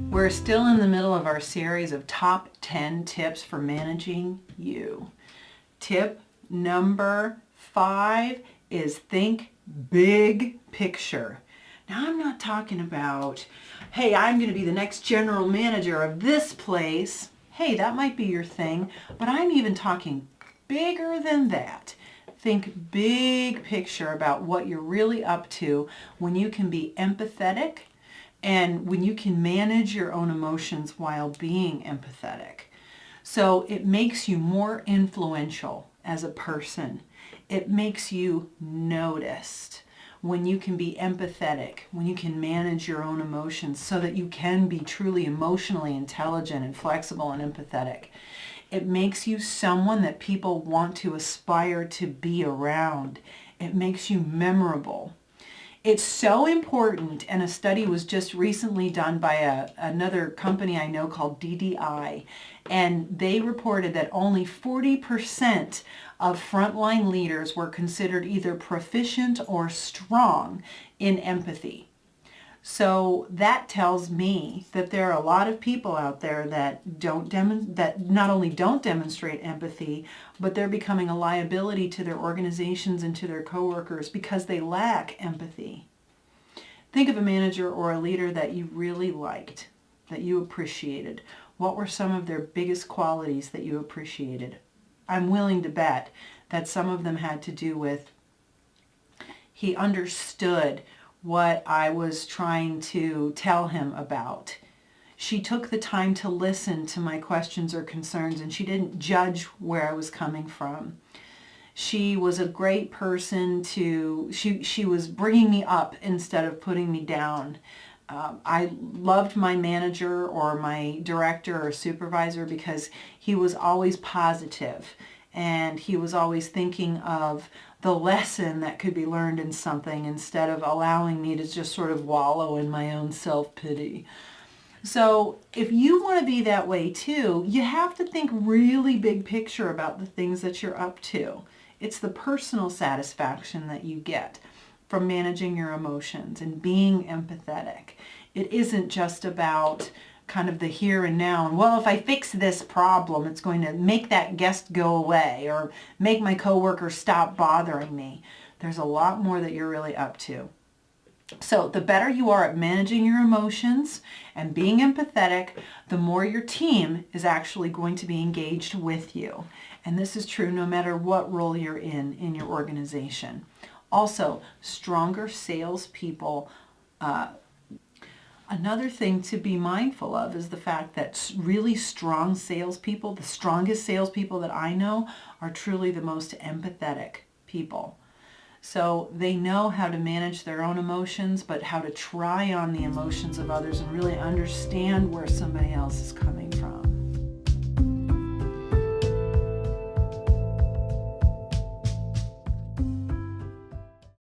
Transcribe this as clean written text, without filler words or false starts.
We're still in the middle of our series of top 10 tips for managing you. Tip number 5 is think big picture. Now, I'm not talking about, hey, I'm going to be the next general manager of this place. Hey, that might be your thing, but I'm even talking bigger than that. Think big picture about what you're really up to when you can be empathetic and when you can manage your own emotions while being empathetic. So it makes you more influential as a person. It makes you noticed when you can be empathetic, when you can manage your own emotions so that you can be truly emotionally intelligent and flexible and empathetic. It makes you someone that people want to aspire to be around. It makes you memorable. It's so important, and a study was just recently done by another company I know called DDI, and they reported that only 40% of frontline leaders were considered either proficient or strong in empathy. So that tells me that there are a lot of people out there that not only don't demonstrate empathy, but they're becoming a liability to their organizations and to their coworkers because they lack empathy. Think of a manager or a leader that you really liked, that you appreciated. What were some of their biggest qualities that you appreciated? I'm willing to bet that some of them had to do with he understood what I was trying to tell him about. She took the time to listen to my questions or concerns, and she didn't judge where I was coming from. She was a great person she was bringing me up instead of putting me down. I loved my manager or my director or supervisor because he was always positive and he was always thinking of the lesson that could be learned in something instead of allowing me to just sort of wallow in my own self-pity. So if you want to be that way too, you have to think really big picture about the things that you're up to. It's the personal satisfaction that you get from managing your emotions and being empathetic. It isn't just about kind of the here and now, and well, if I fix this problem, it's going to make that guest go away or make my coworker stop bothering me. There's a lot more that you're really up to. So the better you are at managing your emotions and being empathetic, the more your team is actually going to be engaged with you. And this is true no matter what role you're in your organization. Also, stronger salespeople. Another thing to be mindful of is the fact that really strong salespeople, the strongest salespeople that I know, are truly the most empathetic people. So they know how to manage their own emotions, but how to try on the emotions of others and really understand where somebody else is coming